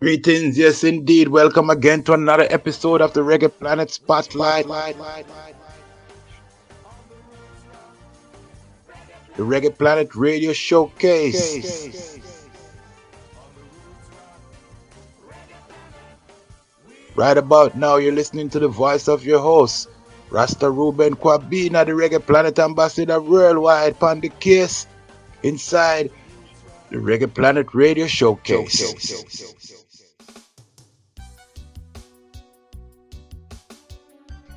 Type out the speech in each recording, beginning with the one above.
Greetings, yes indeed. Welcome again to another episode of the Reggae Planet Spotlight. The Reggae Planet Radio Showcase. Right about now, you're listening to the voice of your host, Rasta Ruben Kwabina, the Reggae Planet Ambassador worldwide, on the case inside the Reggae Planet Radio Showcase.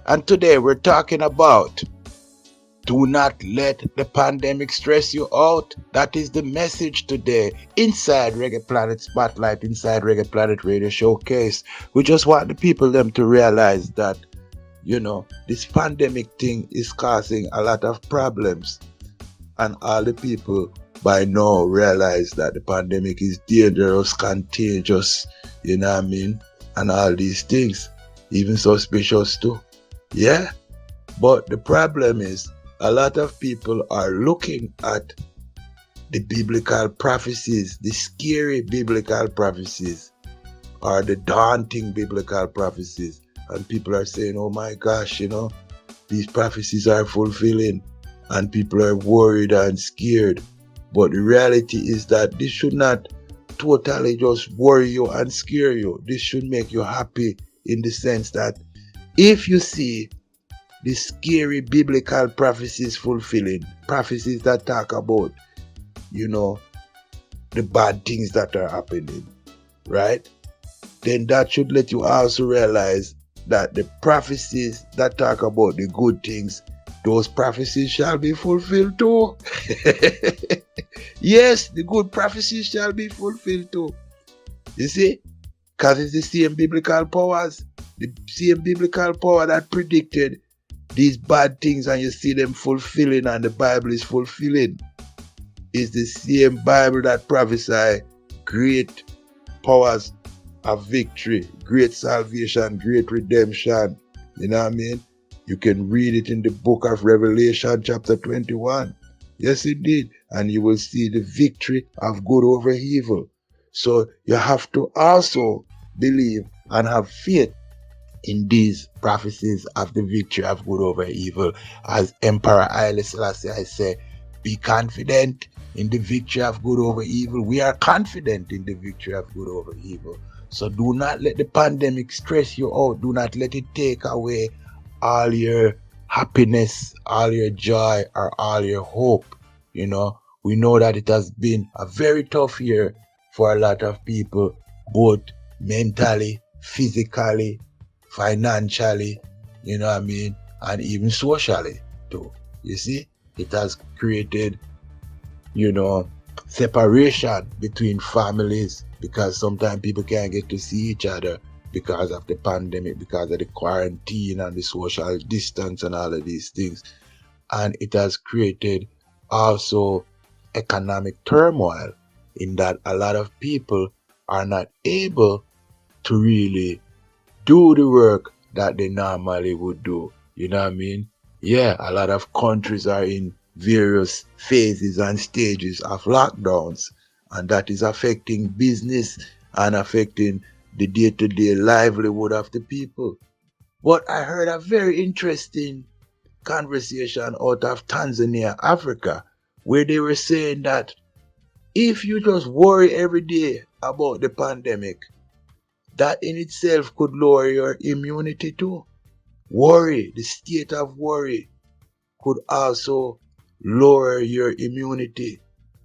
And today we're talking about do not let the pandemic stress you out. That is the message today inside Reggae Planet Spotlight, inside Reggae Planet Radio Showcase. We just want the people them to realize that, this pandemic thing is causing a lot of problems. And all the people by now realize that the pandemic is dangerous, contagious, you know what I mean? And all these things, even suspicious too. Yeah? But the problem is, a lot of people are looking at the biblical prophecies, the scary biblical prophecies, or the daunting biblical prophecies. And people are saying, oh my gosh, these prophecies are fulfilling. And people are worried and scared. But the reality is that this should not totally just worry you and scare you. This should make you happy in the sense that if you see the scary biblical prophecies fulfilling, prophecies that talk about, the bad things that are happening, right? Then that should let you also realize that the prophecies that talk about the good things, those prophecies shall be fulfilled too. Yes, the good prophecies shall be fulfilled too. You see? Because it's the same biblical powers, the same biblical power that predicted these bad things and you see them fulfilling and the Bible is fulfilling. It's the same Bible that prophesy great powers of victory, great salvation, great redemption. You know what I mean? You can read it in the book of Revelation chapter 21. Yes, indeed. And you will see the victory of good over evil. So you have to also believe and have faith in these prophecies of the victory of good over evil. As Emperor Haile Selassie I say, be confident in the victory of good over evil. We are confident in the victory of good over evil. So do not let the pandemic stress you out. Do not let it take away all your happiness, all your joy, or all your hope. We know that it has been a very tough year for a lot of people, both mentally, physically, financially, and even socially too. You see, it has created, separation between families because sometimes people can't get to see each other because of the pandemic, because of the quarantine and the social distance and all of these things. And it has created also economic turmoil in that a lot of people are not able to really do the work that they normally would do. You know what I mean? Yeah, a lot of countries are in various phases and stages of lockdowns, and that is affecting business and affecting the day-to-day livelihood of the people. But I heard a very interesting conversation out of Tanzania, Africa, where they were saying that if you just worry every day about the pandemic, that in itself could lower your immunity too. Worry, the state of worry, could also lower your immunity.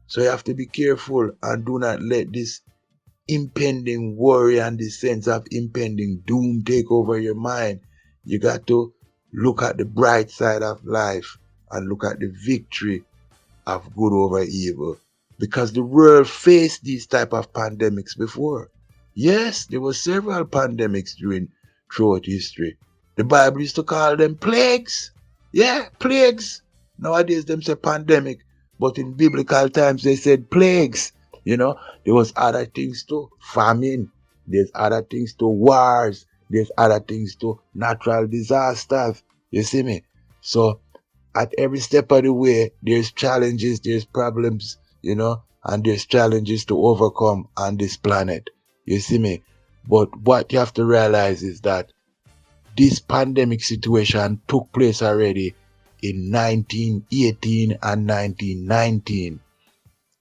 So you have to be careful and do not let this impending worry and the sense of impending doom take over your mind. You got to look at the bright side of life and look at the victory of good over evil. Because the world faced these type of pandemics before. Yes, there were several pandemics throughout history. The Bible used to call them plagues. Yeah, plagues. Nowadays them say pandemic, but in biblical times they said plagues. There was other things too. Famine. There's other things too. Wars. There's other things too. Natural disasters. You see me? So at every step of the way, there's challenges, there's problems, and there's challenges to overcome on this planet. You see me? But what you have to realize is that this pandemic situation took place already in 1918 and 1919.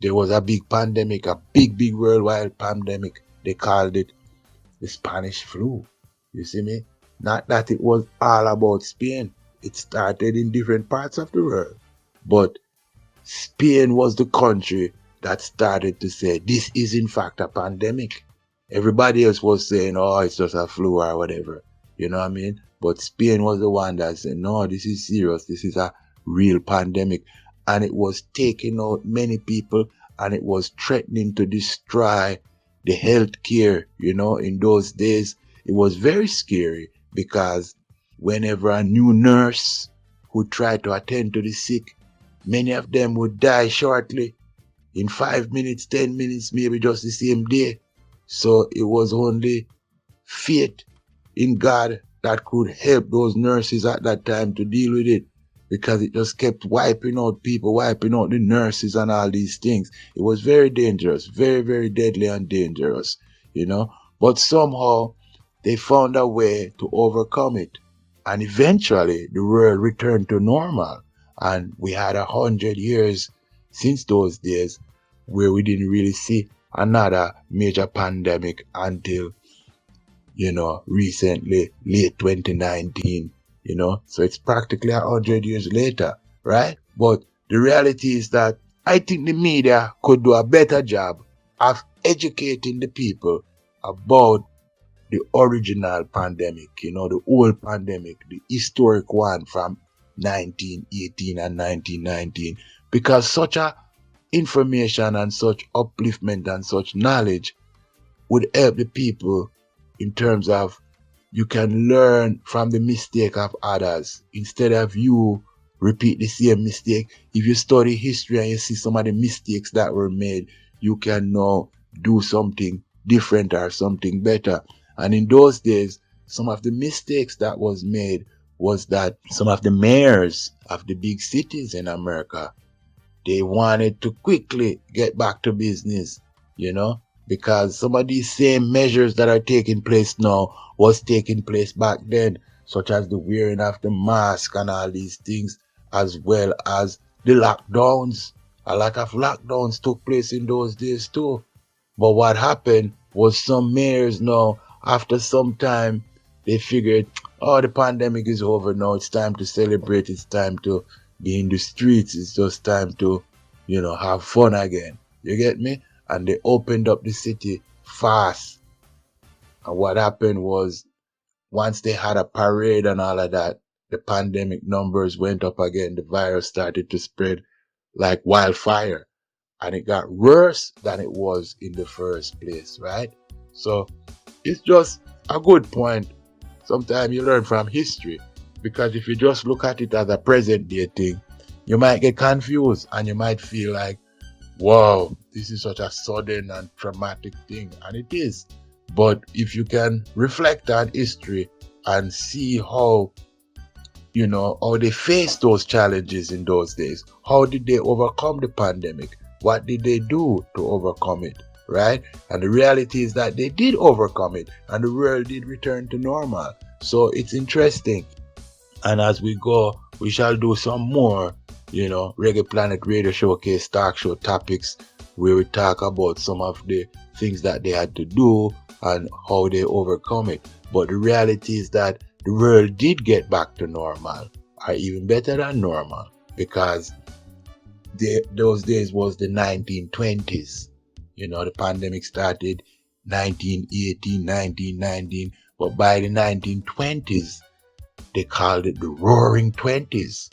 There was a big pandemic, a big worldwide pandemic. They called it the Spanish flu. You see me? Not that it was all about Spain. It started in different parts of the world. But Spain was the country that started to say this is in fact a pandemic. Everybody else was saying, oh, it's just a flu or whatever. You know what I mean? But Spain was the one that said, no, this is serious. This is a real pandemic. And it was taking out many people, and it was threatening to destroy the healthcare. In those days, it was very scary because whenever a new nurse who tried to attend to the sick, many of them would die shortly, in 5 minutes, 10 minutes, maybe just the same day. So it was only faith in God that could help those nurses at that time to deal with it, because it just kept wiping out people, wiping out the nurses and all these things. It was very dangerous, very deadly and dangerous. But somehow they found a way to overcome it. And eventually the world returned to normal. And we had 100 years since those days where we didn't really see another major pandemic until, recently, late 2019, So it's practically 100 years later, right? But the reality is that I think the media could do a better job of educating the people about the original pandemic, the old pandemic, the historic one from 1918 and 1919, because such a information and such upliftment and such knowledge would help the people in terms of you can learn from the mistake of others instead of you repeat the same mistake. If you study history and you see some of the mistakes that were made, you can now do something different or something better. And in those days, some of the mistakes that was made was that some of the mayors of the big cities in America, they wanted to quickly get back to business, because some of these same measures that are taking place now was taking place back then, such as the wearing of the mask and all these things, as well as the lockdowns. A lot of lockdowns took place in those days too. But what happened was some mayors now, after some time, they figured, oh, the pandemic is over now. It's time to celebrate. It's time to be in the streets. It's just time to, have fun again. You get me? And they opened up the city fast. And what happened was, once they had a parade and all of that, the pandemic numbers went up again. The virus started to spread like wildfire. And it got worse than it was in the first place, right? So it's just a good point. Sometimes you learn from history, because if you just look at it as a present day thing, you might get confused and you might feel like, wow, this is such a sudden and traumatic thing. And it is. But if you can reflect on history and see how they faced those challenges in those days, how did they overcome the pandemic? What did they do to overcome it, right? And the reality is that they did overcome it and the world did return to normal. So it's interesting. And as we go, we shall do some more, Reggae Planet Radio Showcase talk show topics where we talk about some of the things that they had to do and how they overcome it. But the reality is that the world did get back to normal, or even better than normal, because those days was the 1920s. The pandemic started 1918, 1919, but by the 1920s, they called it the Roaring Twenties,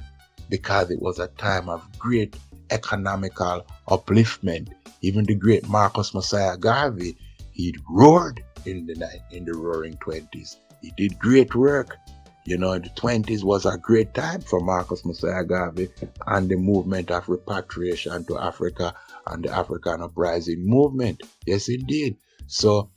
because it was a time of great economical upliftment. Even the great Marcus Messiah Garvey, he roared in the Roaring Twenties. He did great work. The 20s was a great time for Marcus Messiah Garvey and the movement of repatriation to Africa and the African uprising movement. Yes, indeed. So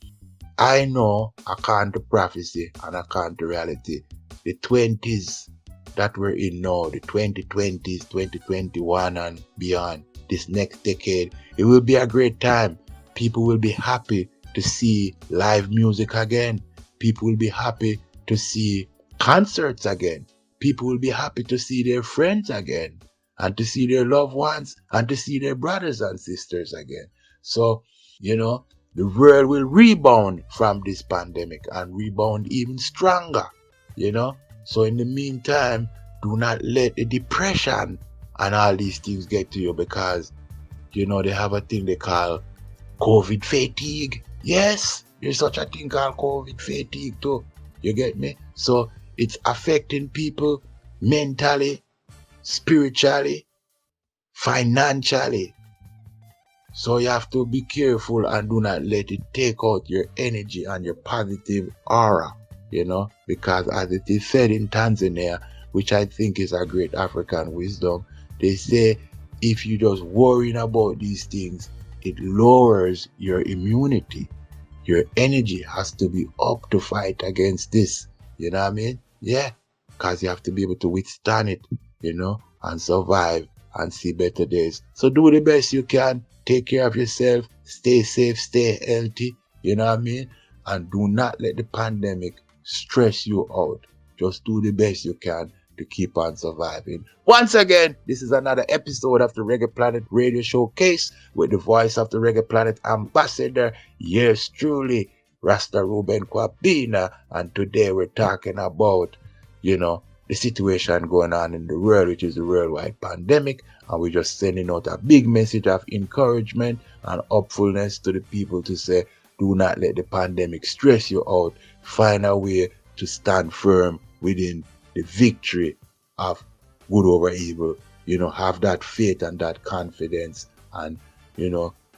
I know, according to prophecy and according to reality, the 20s that we're in now, the 2020s, 2021 and beyond, this next decade, it will be a great time. People will be happy. to see live music again. People will be happy to see concerts again. People will be happy to see their friends again, and to see their loved ones, and to see their brothers and sisters again. So, the world will rebound from this pandemic and rebound even stronger, you know. So in the meantime, do not let the depression and all these things get to you, because, they have a thing they call COVID fatigue. Yes, there's such a thing called COVID fatigue too. You get me? So it's affecting people mentally, spiritually, financially. So you have to be careful and do not let it take out your energy and your positive aura, because as it is said in Tanzania, which I think is a great African wisdom, they say if you just worrying about these things, it lowers your immunity. Your energy has to be up to fight against this. You know what I mean? Yeah, because you have to be able to withstand it, and survive and see better days. So do the best you can. Take care of yourself. Stay safe. Stay healthy. You know what I mean? And do not let the pandemic stress you out. Just do the best you can to keep on surviving. Once again, this is another episode of the Reggae Planet Radio Showcase with the voice of the Reggae Planet ambassador, yours truly, Rasta Ruben Kwabena. And today we're talking about, the situation going on in the world, which is the worldwide pandemic. And we're just sending out a big message of encouragement and hopefulness to the people to say, do not let the pandemic stress you out. Find a way to stand firm within the victory of good over evil. Have that faith and that confidence, and,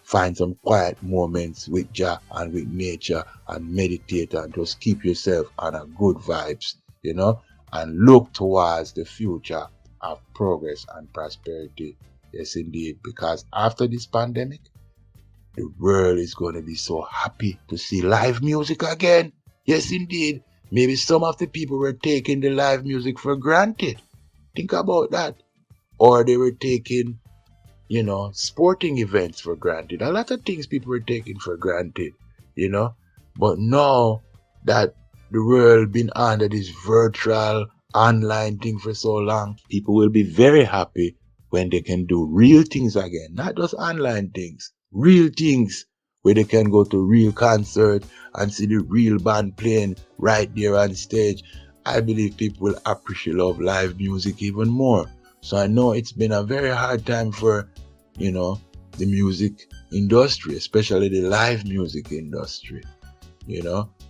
find some quiet moments with Jah and with nature and meditate and just keep yourself on a good vibes, and look towards the future of progress and prosperity. Yes, indeed, because after this pandemic, the world is going to be so happy to see live music again. Yes, indeed. Maybe some of the people were taking the live music for granted. Think about that. Or they were taking, sporting events for granted. A lot of things people were taking for granted, But now that the world been under this virtual online thing for so long, people will be very happy when they can do real things again, not just online things, real things where they can go to real concert and see the real band playing right there on stage. I believe people will appreciate love live music even more. So I know it's been a very hard time for, the music industry, especially the live music industry,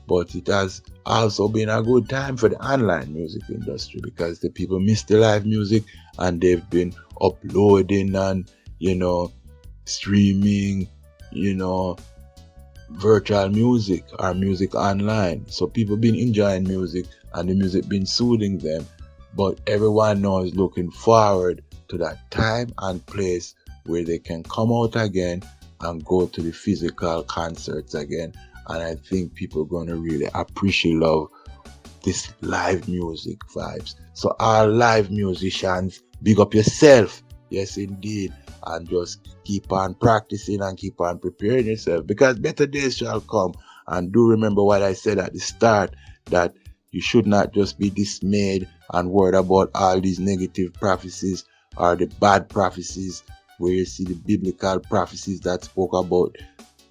but it has also been a good time for the online music industry, because the people miss the live music and they've been uploading and, streaming, virtual music or music online. So people been enjoying music and the music been soothing them. But everyone now is looking forward to that time and place where they can come out again and go to the physical concerts again. And I think people are going to really appreciate love this live music vibes. So all live musicians, big up yourself. Yes, indeed. And just keep on practicing and keep on preparing yourself, because better days shall come. And do remember what I said at the start, that you should not just be dismayed and worried about all these negative prophecies or the bad prophecies, where you see the biblical prophecies that spoke about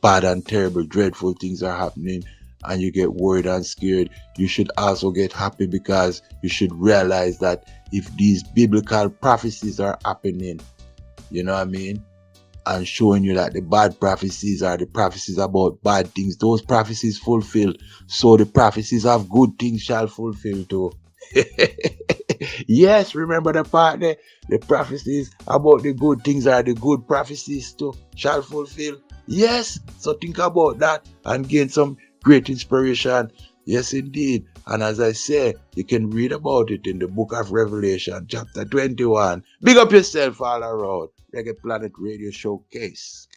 bad and terrible, dreadful things are happening, and you get worried and scared. You should also get happy, because you should realize that if these biblical prophecies are happening, you know what I mean, and showing you that the bad prophecies are the prophecies about bad things, those prophecies fulfill. So the prophecies of good things shall fulfill too. Yes, remember the part there? The prophecies about the good things are the good prophecies too, shall fulfill. Yes, so think about that and gain some great inspiration. Yes, indeed. And as I say, you can read about it in the book of Revelation, chapter 21. Big up yourself all around. Reggae Planet Radio Showcase.